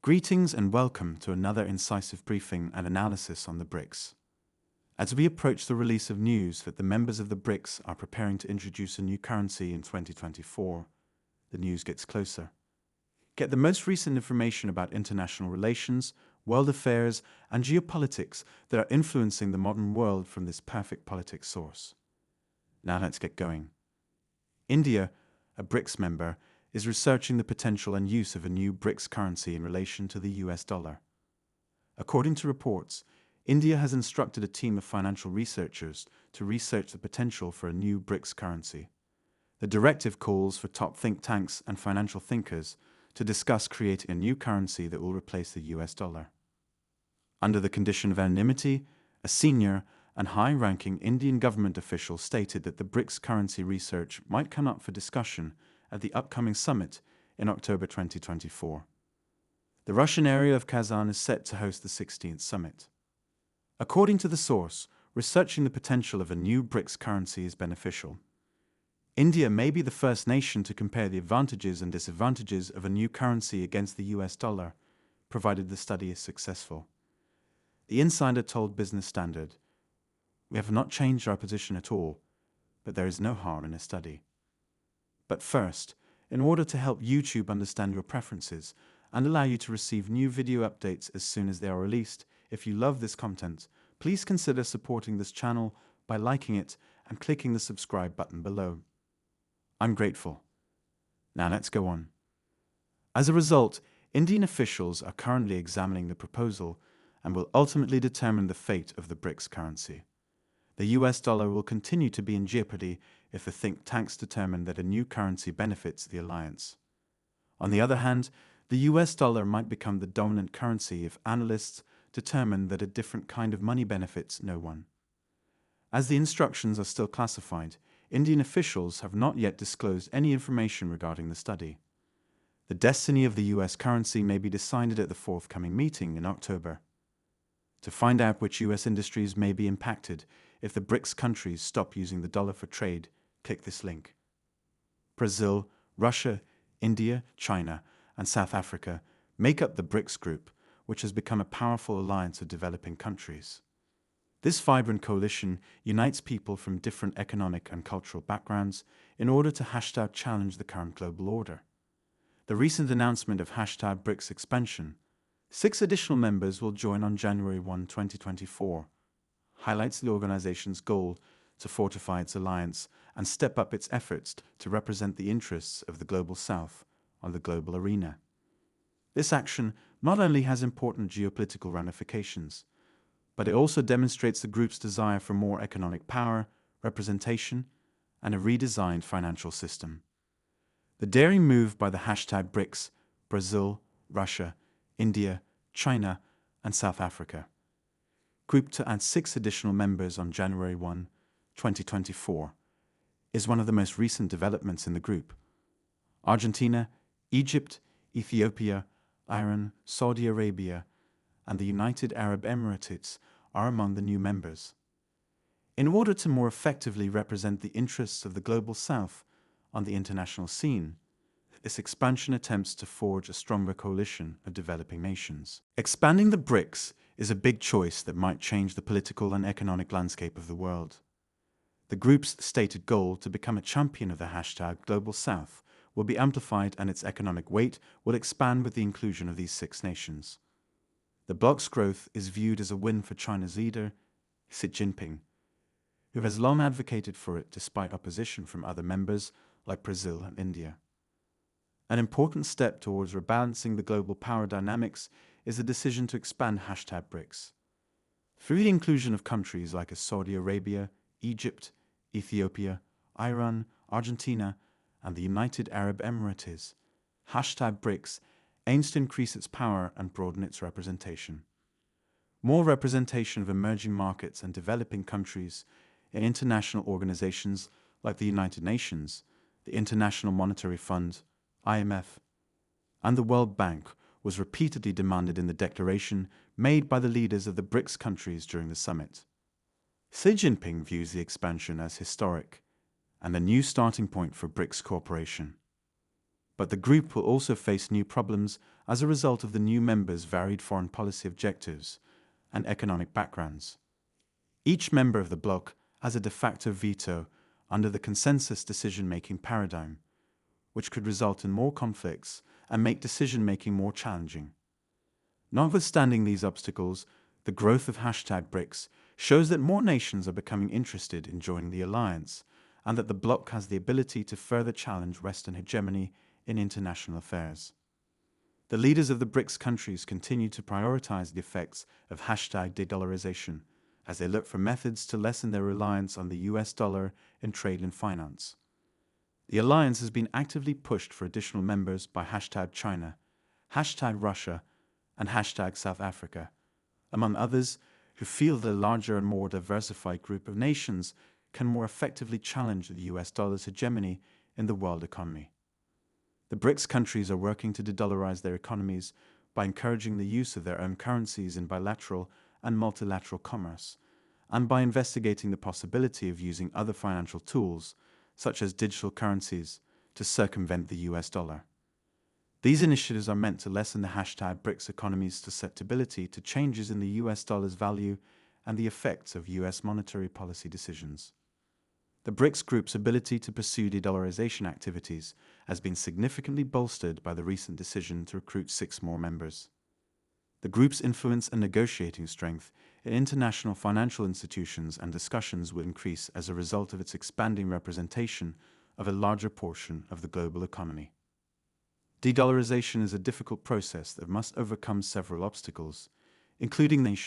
Greetings and welcome to another incisive briefing and analysis on the BRICS. As we approach the release of news that the members of the BRICS are preparing to introduce a new currency in 2024, the news gets closer. Get the most recent information about international relations, world affairs, and geopolitics that are influencing the modern world from this perfect politics source. Now let's get going. India, a BRICS member, is researching the potential and use of a new BRICS currency in relation to the US dollar. According to reports, India has instructed a team of financial researchers to research the potential for a new BRICS currency. The directive calls for top think tanks and financial thinkers to discuss creating a new currency that will replace the US dollar. Under the condition of anonymity, a senior and high-ranking Indian government official stated that the BRICS currency research might come up for discussion at the upcoming summit in October 2024. The Russian area of Kazan is set to host the 16th summit. According to the source, researching the potential of a new BRICS currency is beneficial. India may be the first nation to compare the advantages and disadvantages of a new currency against the US dollar, provided the study is successful. The insider told Business Standard, "We have not changed our position at all, but there is no harm in a study. But first, in order to help YouTube understand your preferences and allow you to receive new video updates as soon as they are released, if you love this content, please consider supporting this channel by liking it and clicking the subscribe button below. I'm grateful. Now let's go on. As a result, Indian officials are currently examining the proposal and will ultimately determine the fate of the BRICS currency. The US dollar will continue to be in jeopardy if the think tanks determine that a new currency benefits the alliance. On the other hand, the US dollar might become the dominant currency if analysts determine that a different kind of money benefits no one. As the instructions are still classified, Indian officials have not yet disclosed any information regarding the study. The destiny of the US currency may be decided at the forthcoming meeting in October. To find out which US industries may be impacted if the BRICS countries stop using the dollar for trade, click this link. Brazil, Russia, India, China, and South Africa make up the BRICS group, which has become a powerful alliance of developing countries. This vibrant coalition unites people from different economic and cultural backgrounds in order to #challenge the current global order. The recent announcement of #BRICS expansion, 6 additional members will join on January 1, 2024, highlights the organization's goal to fortify its alliance and step up its efforts to represent the interests of the Global South on the global arena. This action not only has important geopolitical ramifications, but it also demonstrates the group's desire for more economic power, representation, and a redesigned financial system. The daring move by the #BRICS, Brazil, Russia, India, China, and South Africa group to add 6 additional members on January 1, 2024, is one of the most recent developments in the group. Argentina, Egypt, Ethiopia, Iran, Saudi Arabia, and the United Arab Emirates are among the new members. In order to more effectively represent the interests of the Global South on the international scene, this expansion attempts to forge a stronger coalition of developing nations. Expanding the BRICS is a big choice that might change the political and economic landscape of the world. The group's stated goal to become a champion of the #Global South will be amplified, and its economic weight will expand with the inclusion of these 6 nations. The bloc's growth is viewed as a win for China's leader, Xi Jinping, who has long advocated for it despite opposition from other members like Brazil and India. An important step towards rebalancing the global power dynamics is the decision to expand #BRICS. Through the inclusion of countries like Saudi Arabia, Egypt, Ethiopia, Iran, Argentina, and the United Arab Emirates, #BRICS aims to increase its power and broaden its representation. More representation of emerging markets and developing countries in international organizations like the United Nations, the International Monetary Fund, IMF, and the World Bank was repeatedly demanded in the declaration made by the leaders of the BRICS countries during the summit. Xi Jinping views the expansion as historic and a new starting point for BRICS cooperation. But the group will also face new problems as a result of the new members' varied foreign policy objectives and economic backgrounds. Each member of the bloc has a de facto veto under the consensus decision-making paradigm, which could result in more conflicts and make decision-making more challenging. Notwithstanding these obstacles, the growth of #BRICS shows that more nations are becoming interested in joining the alliance, and that the bloc has the ability to further challenge Western hegemony in international affairs. The leaders of the BRICS countries continue to prioritize the effects of #Dedollarization as they look for methods to lessen their reliance on the US dollar in trade and finance. The alliance has been actively pushed for additional members by #China, #Russia, and #South Africa, among others, who feel that a larger and more diversified group of nations can more effectively challenge the US dollar's hegemony in the world economy. The BRICS countries are working to de-dollarize their economies by encouraging the use of their own currencies in bilateral and multilateral commerce, and by investigating the possibility of using other financial tools, such as digital currencies, to circumvent the US dollar. These initiatives are meant to lessen the #BRICS economy's susceptibility to changes in the US dollar's value and the effects of US monetary policy decisions. The BRICS group's ability to pursue de-dollarization activities has been significantly bolstered by the recent decision to recruit 6 more members. The group's influence and negotiating strength in international financial institutions and discussions will increase as a result of its expanding representation of a larger portion of the global economy. De-dollarization is a difficult process that must overcome several obstacles, including nations